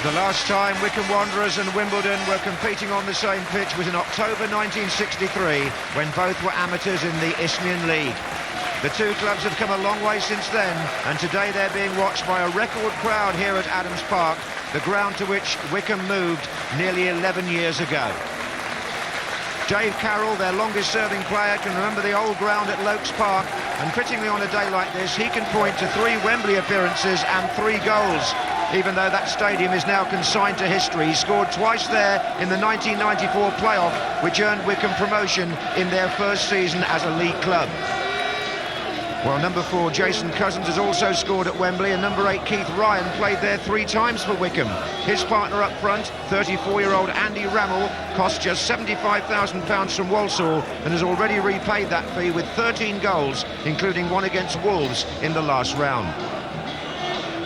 The last time Wycombe Wanderers and Wimbledon were competing on the same pitch was in October 1963, when both were amateurs in the Isthmian League. The two clubs have come a long way since then, and today they're being watched by a record crowd here at Adams Park, the ground to which Wycombe moved nearly 11 years ago. Dave Carroll, their longest-serving player, can remember the old ground at Lokes Park, and fittingly on a day like this, he can point to 3 Wembley appearances and 3 goals. Even though that stadium is now consigned to history, he scored twice there in the 1994 playoff, which earned Wycombe promotion in their first season as a league club. Well, number 4, Jason Cousins, has also scored at Wembley, and number 8, Keith Ryan, played there 3 times for Wycombe. His partner up front, 34-year-old Andy Rammell, cost just £75,000 from Walsall and has already repaid that fee with 13 goals, including one against Wolves in the last round.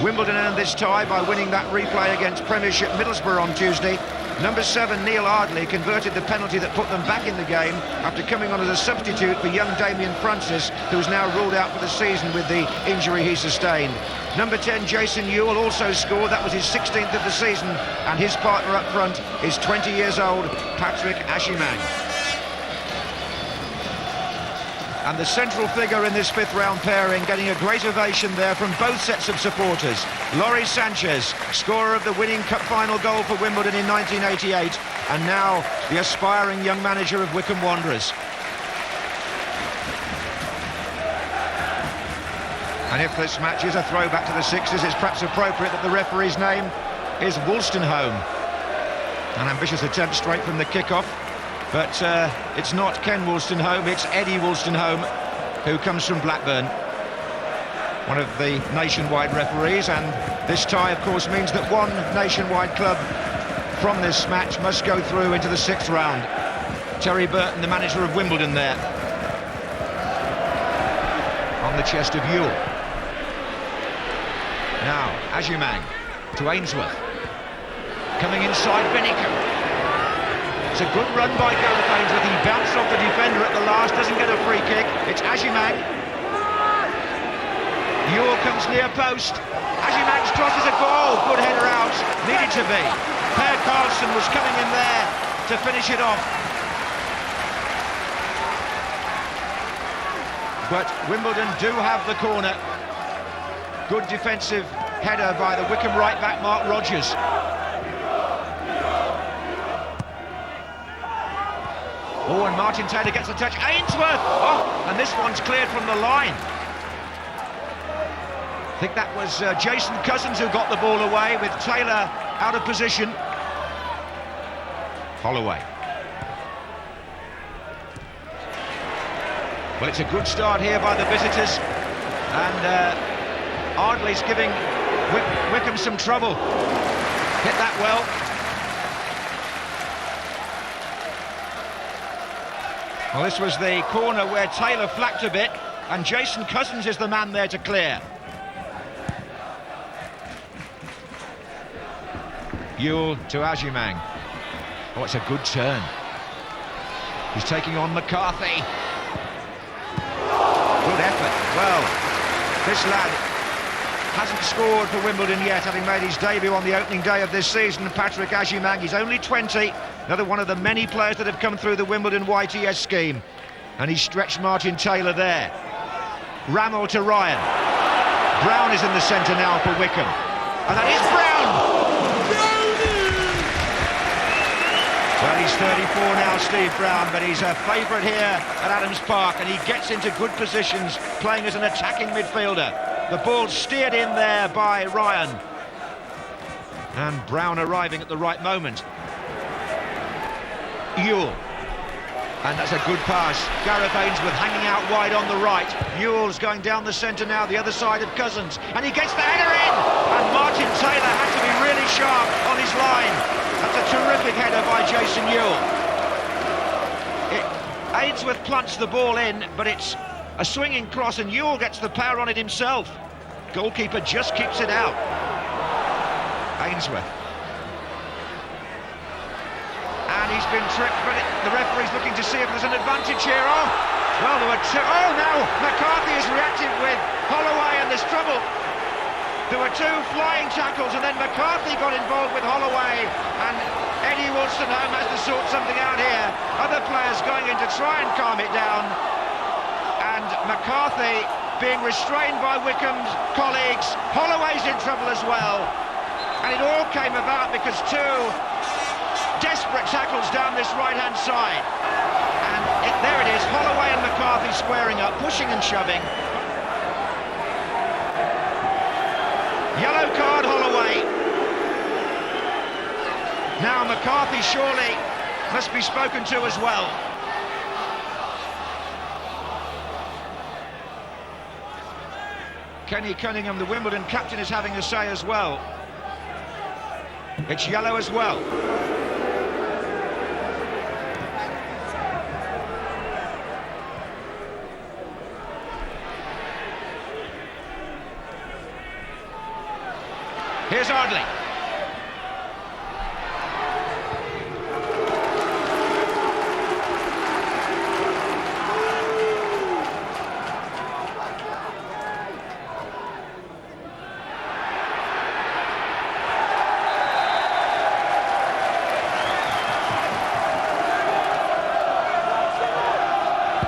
Wimbledon earned this tie by winning that replay against Premiership Middlesbrough on Tuesday. Number 7, Neil Ardley, converted the penalty that put them back in the game after coming on as a substitute for young Damien Francis, who's now ruled out for the season with the injury he sustained. Number 10, Jason Ewell, also scored. That was his 16th of the season, and his partner up front is 20 years old, Patrick Ashimang. And the central figure in this 5th round pairing, getting a great ovation there from both sets of supporters. Lawrie Sanchez, scorer of the winning cup final goal for Wimbledon in 1988, and now the aspiring young manager of Wycombe Wanderers. And if this match is a throwback to the 60s, it's perhaps appropriate that the referee's name is Wolstenholme. An ambitious attempt straight from the kickoff. But it's not Ken Wolstenholme, it's Eddie Wolstenholme, who comes from Blackburn, one of the nationwide referees. And this tie, of course, means that one nationwide club from this match must go through into the 6th round. Terry Burton, the manager of Wimbledon, there. On the chest of Ewell. Now, Ashimang to Ainsworth. Coming inside, Binnicum. It's a good run by Gareth Ainsworth. He bounced off the defender at the last, doesn't get a free kick. It's Ashimang. Ewell comes near post. Ashimang's cross is a goal. Good header out. Needed to be. Per Carlson was coming in there to finish it off. But Wimbledon do have the corner. Good defensive header by the Wycombe right-back Mark Rogers. Oh, and Martin Taylor gets a touch. Ainsworth! Oh, and this one's cleared from the line. I think that was Jason Cousins who got the ball away, with Taylor out of position. Holloway. Well, it's a good start here by the visitors. And Ardley's giving Wycombe some trouble. Hit that well. Well, this was the corner where Taylor flacked a bit, and Jason Cousins is the man there to clear. Ewell to Ashimang. Oh, it's a good turn. He's taking on McCarthy. Good effort. Well, this lad hasn't scored for Wimbledon yet, having made his debut on the opening day of this season. Patrick Ashimang, he's only 20. Another one of the many players that have come through the Wimbledon YTS scheme. And he stretched Martin Taylor there. Rammell to Ryan. Brown is in the centre now for Wycombe. And that is Brown! Well, he's 34 now, Steve Brown, but he's a favourite here at Adams Park, and he gets into good positions, playing as an attacking midfielder. The ball steered in there by Ryan. And Brown arriving at the right moment. Ewell, and that's a good pass. Gareth Ainsworth hanging out wide on the right. Ewell's going down the centre now, the other side of Cousins, and he gets the header in, and Martin Taylor had to be really sharp on his line. That's a terrific header by Jason Ewell. Ainsworth plunks the ball in, but it's a swinging cross, and Ewell gets the power on it himself. Goalkeeper just keeps it out. Ainsworth. And he's been tricked, but the referee's looking to see if there's an advantage here. Oh, well, there were two. Oh, no, McCarthy has reacted with Holloway, and there's trouble. There were two flying tackles, and then McCarthy got involved with Holloway, and Eddie Wolstenholme has to sort something out here. Other players going in to try and calm it down, and McCarthy being restrained by Wycombe's colleagues. Holloway's in trouble as well, and it all came about because two desperate tackles down this right-hand side. And there it is, Holloway and McCarthy squaring up, pushing and shoving. Yellow card, Holloway. Now McCarthy surely must be spoken to as well. Kenny Cunningham, the Wimbledon captain, is having a say as well. It's yellow as well. Here's Ardley.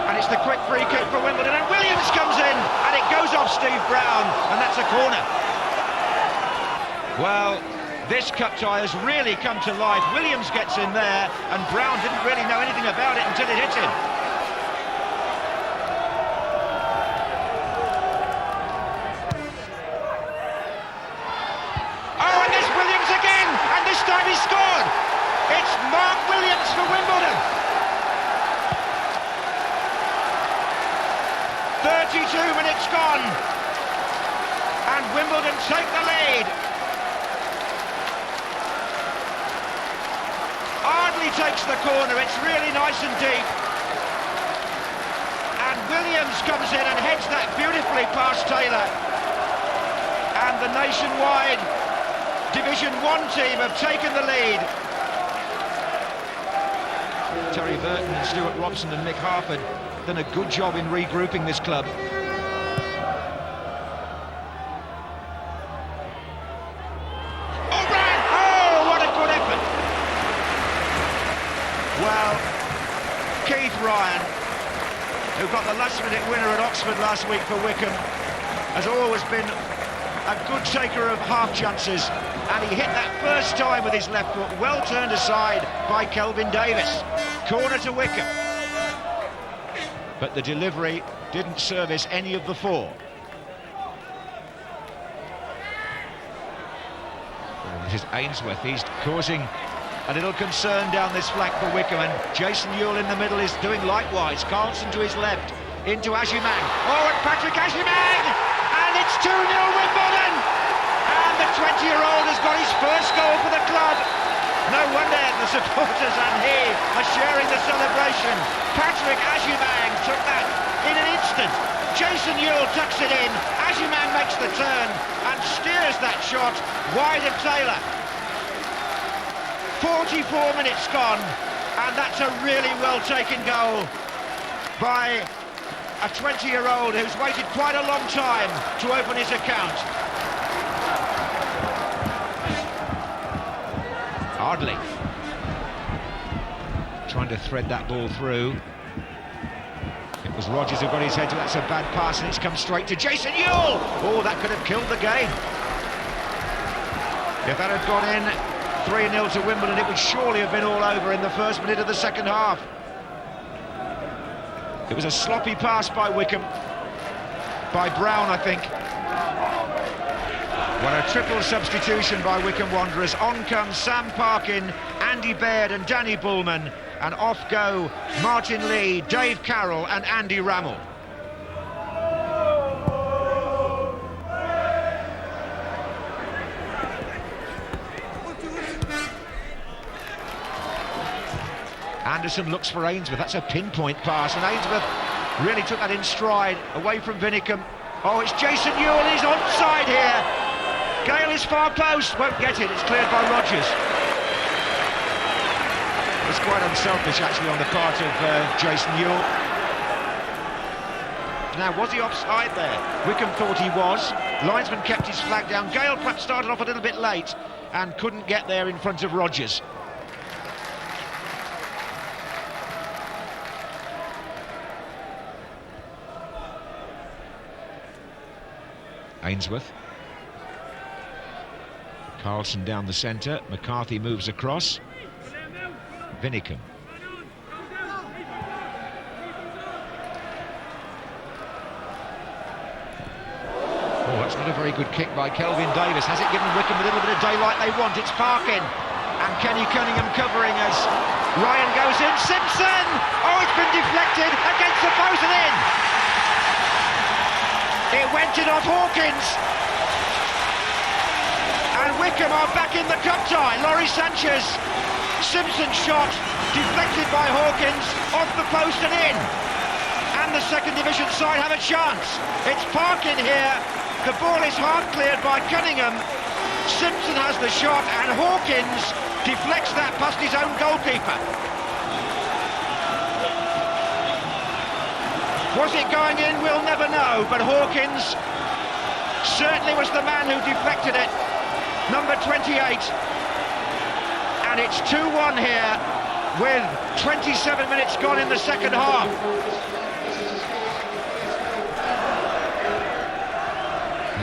And it's the quick free kick for Wimbledon, and Williams comes in, and it goes off Steve Brown, and that's a corner. Well, this cup tie has really come to life. Williams gets in there, and Brown didn't really know anything about it until it hit him. Oh, and there's Williams again, and this time he scored! It's Mark Williams for Wimbledon. 32 minutes gone, and Wimbledon take the lead. Ardley takes the corner, it's really nice and deep. And Williams comes in and heads that beautifully past Taylor. And the nationwide Division 1 team have taken the lead. Terry Burton and Stuart Robson and Mick Harford done a good job in regrouping this club. Well, Keith Ryan, who got the last-minute winner at Oxford last week for Wycombe, has always been a good taker of half chances, and he hit that first time with his left foot, well turned aside by Kelvin Davis. Corner to Wycombe. But the delivery didn't service any of the four. Well, this is Ainsworth, he's causing a little concern down this flank for Wycombe, and Jason Ewell in the middle is doing likewise. Carlson to his left, into Ashimang. Oh, and Patrick Ashimang! And it's 2-0 Wimbledon! And the 20-year-old has got his first goal for the club. No wonder the supporters and he are sharing the celebration. Patrick Ashimang took that in an instant. Jason Ewell tucks it in. Ashimang makes the turn and steers that shot wide of Taylor. 44 minutes gone, and that's a really well-taken goal by a 20-year-old who's waited quite a long time to open his account. Ardley trying to thread that ball through. It was Rodgers who got his head to. That's a bad pass, and it's come straight to Jason Ewell. Oh, that could have killed the game. If that had gone in 3-0 to Wimbledon, it would surely have been all over in the first minute of the second half. It was a sloppy pass by Wycombe, by Brown, I think. Well, a triple substitution by Wycombe Wanderers. On comes Sam Parkin, Andy Baird and Danny Bullman, and off go Martin Lee, Dave Carroll and Andy Rammell. Anderson looks for Ainsworth. That's a pinpoint pass, and Ainsworth really took that in stride, away from Winicombe. Oh, it's Jason Ewell, he's onside here. Gale is far post, won't get it, it's cleared by Rodgers. It's quite unselfish, actually, on the part of Jason Ewell. stopped. Now, was he offside there? Wycombe thought he was. Linesman kept his flag down. Gale perhaps started off a little bit late and couldn't get there in front of Rogers. Ainsworth. Carlson down the centre. McCarthy moves across. Winicombe. Oh, that's not a very good kick by Kelvin Davis. Has it given Wycombe a little bit of daylight they want? It's Parkin. And Kenny Cunningham covering as Ryan goes in. Simpson! Oh, it's been deflected against the post and in! It went in off Hawkins. And Wycombe are back in the cup tie. Laurie Sanchez. Simpson's shot deflected by Hawkins off the post and in. And the second division side have a chance. It's Parkin here. The ball is half cleared by Cunningham. Simpson has the shot and Hawkins deflects that past his own goalkeeper. Was it going in? We'll never know, but Hawkins certainly was the man who deflected it. Number 28. And it's 2-1 here with 27 minutes gone in the second half.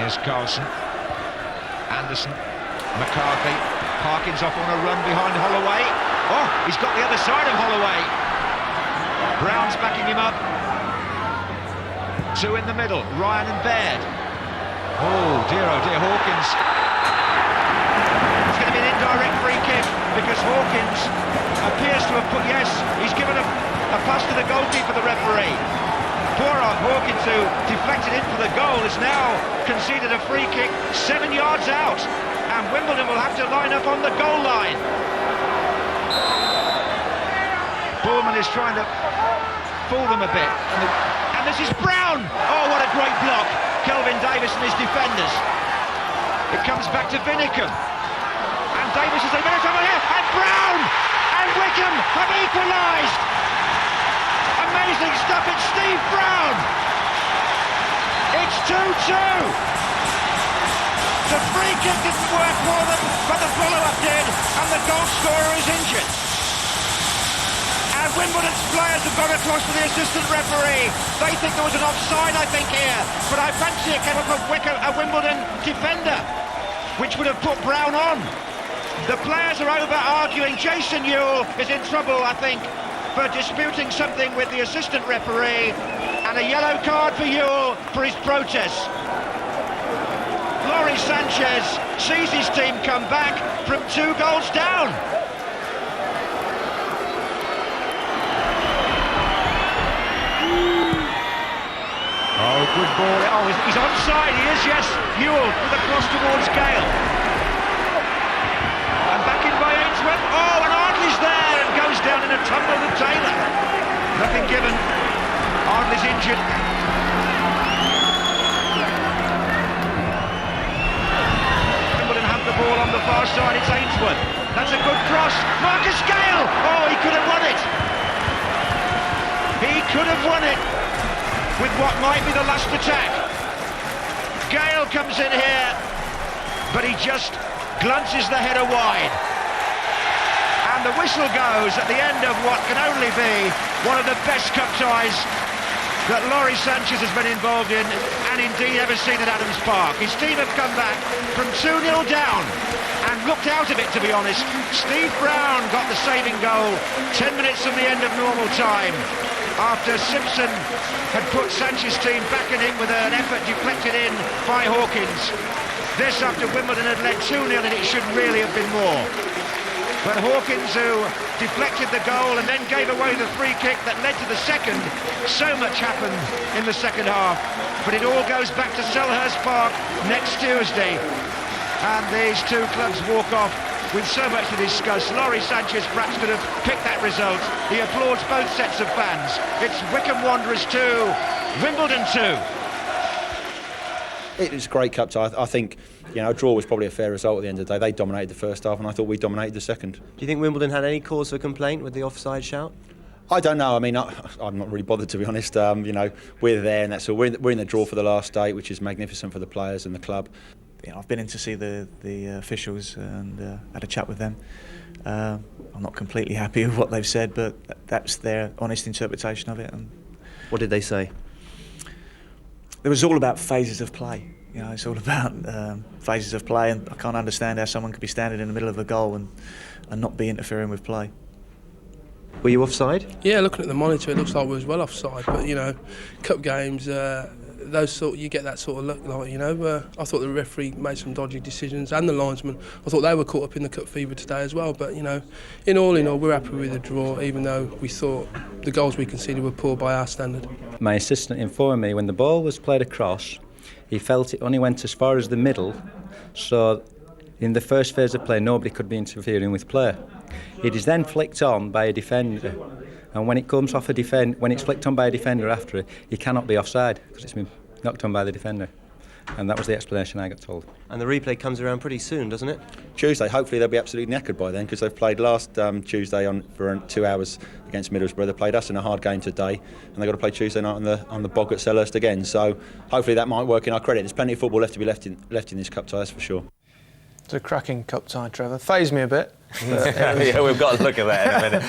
Here's Carlson, Anderson, McCarthy, Parkins off on a run behind Holloway. Oh, he's got the other side of Holloway. Brown's backing him up. Two in the middle, Ryan and Baird. Oh dear, Hawkins. It's going to be an indirect free kick because Hawkins appears to have put, yes, he's given a pass to the goalkeeper, the referee. Poor Hawkins, who deflected in for the goal, has now conceded a free kick 7 yards out, and Wimbledon will have to line up on the goal line. Bullman is trying to fool them a bit, and this is Brown. Oh, what a great block! Kelvin Davis and his defenders. It comes back to Winicombe, and Davis is a minute over here, and Brown and Wycombe have equalised. Amazing stuff, it's Steve Brown! It's 2-2! The free kick didn't work for them, but the follow-up did, and the goal scorer is injured. And Wimbledon's players have gone across to the assistant referee. They think there was an offside, I think, here, but I fancy it came up a Wimbledon defender, which would have put Brown on. The players are over arguing. Jason Ewell is in trouble, I think, for disputing something with the assistant referee, and a yellow card for Ewell for his protest. Laurie Sanchez sees his team come back from 2 goals down. Oh, good ball. Oh, he's onside, he is, yes. Ewell with a cross towards Gale. And back in by Ainsworth. Oh, and Ardley's there and goes down in a tumble with Taylor. Nothing given. Ardley's injured. Wimbledon have the ball on the far side. It's Ainsworth. That's a good cross. Marcus Gale. Oh, he could have won it. He could have won it with what might be the last attack. Gale comes in here, but he just glances the header wide. And the whistle goes at the end of what can only be one of the best cup ties that Laurie Sanchez has been involved in, and indeed ever seen at Adams Park. His team have come back from 2-0 down and looked out of it, to be honest. Steve Brown got the saving goal 10 minutes from the end of normal time, after Simpson had put Sanchez's team back in it with an effort deflected in by Hawkins. This after Wimbledon had led 2-0 and it should really have been more. But Hawkins, who deflected the goal and then gave away the free kick that led to the second, so much happened in the second half. But it all goes back to Selhurst Park next Tuesday. And these two clubs walk off with so much to discuss. Laurie Sanchez perhaps could have picked that result. He applauds both sets of fans. It's Wycombe Wanderers 2, Wimbledon 2. It was a great cup tie. I think, a draw was probably a fair result at the end of the day. They dominated the first half and I thought we dominated the second. Do you think Wimbledon had any cause for complaint with the offside shout? I don't know. I mean, I'm not really bothered, to be honest. You know, we're there, and that's all. We're in the draw for the last eight, which is magnificent for the players and the club. You know, I've been in to see the officials and had a chat with them. I'm not completely happy with what they've said, but that's their honest interpretation of it. And what did they say? it was all about phases of play. You know, it's all about phases of play, and I can't understand how someone could be standing in the middle of a goal and not be interfering with play. Were you offside? Yeah, looking at the monitor, it looks like we was well offside. But you know, cup games, those sort, you get that sort of look. Like, you know, I thought the referee made some dodgy decisions, and the linesman. I thought they were caught up in the cup fever today as well. But you know, in all, we're happy with the draw, even though we thought the goals we conceded were poor by our standard. My assistant informed me when the ball was played across, he felt it only went as far as the middle, so in the first phase of play nobody could be interfering with play. It is then flicked on by a defender, and when it comes off when it's flicked on by a defender after it, he cannot be offside because it's been knocked on by the defender. And that was the explanation I got told. And the replay comes around pretty soon, doesn't it? Tuesday, hopefully they'll be absolutely knackered by then, because they've played last Tuesday for 2 hours against Middlesbrough. They played us in a hard game today, and they've got to play Tuesday night on the bog at Selhurst again. So hopefully that might work in our credit. There's plenty of football left to be left in this cup tie, that's for sure. It's a cracking cup tie, Trevor. Fazed me a bit. Yeah, we've got to look at that in a minute.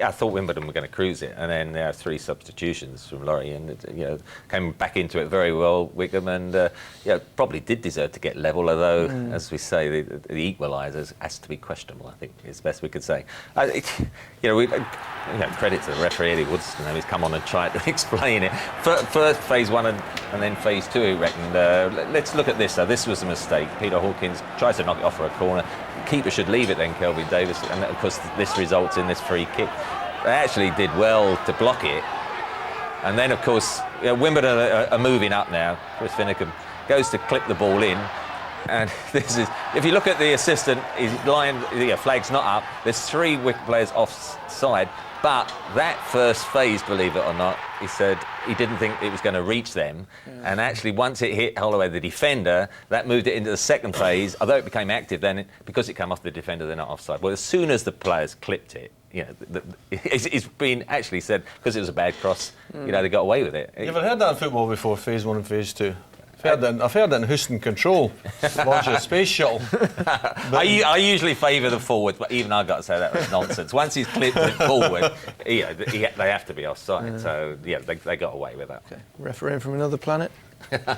I thought Wimbledon were going to cruise it, and then there are 3 substitutions from Laurie, and came back into it very well, Wycombe, and probably did deserve to get level, although, as we say, the equalisers has to be questionable, I think, is best we could say. Credit to the referee, Eddie Woods, he's come on and tried to explain it. First phase 1 and then phase 2, he reckoned. Let's look at this, though. This was a mistake. Peter Hawkins tries to knock it off for a corner. Keeper should leave it then, Kelvin Davis, and of course this results in this free kick. They actually did well to block it, and then of course Wimbledon are moving up now. Chris Finicum goes to clip the ball in, and this is, if you look at the assistant, his line, flag's not up. There's 3 Wick players offside, but that first phase, believe it or not, he said he didn't think it was going to reach them, and actually once it hit Holloway, the defender, that moved it into the second phase. Although it became active then, because it came off the defender, they're not offside. Well, as soon as the players clipped it, it's been actually said, because it was a bad cross, they got away with it. You've ever heard that in football before, phase 1 and phase 2? I've heard that in Houston Control, launch a space shuttle. I usually favour the forwards, but even I've got to say that was nonsense. Once he's clipped it forward, they have to be offside. So, they got away with that. Okay. Refereeing from another planet?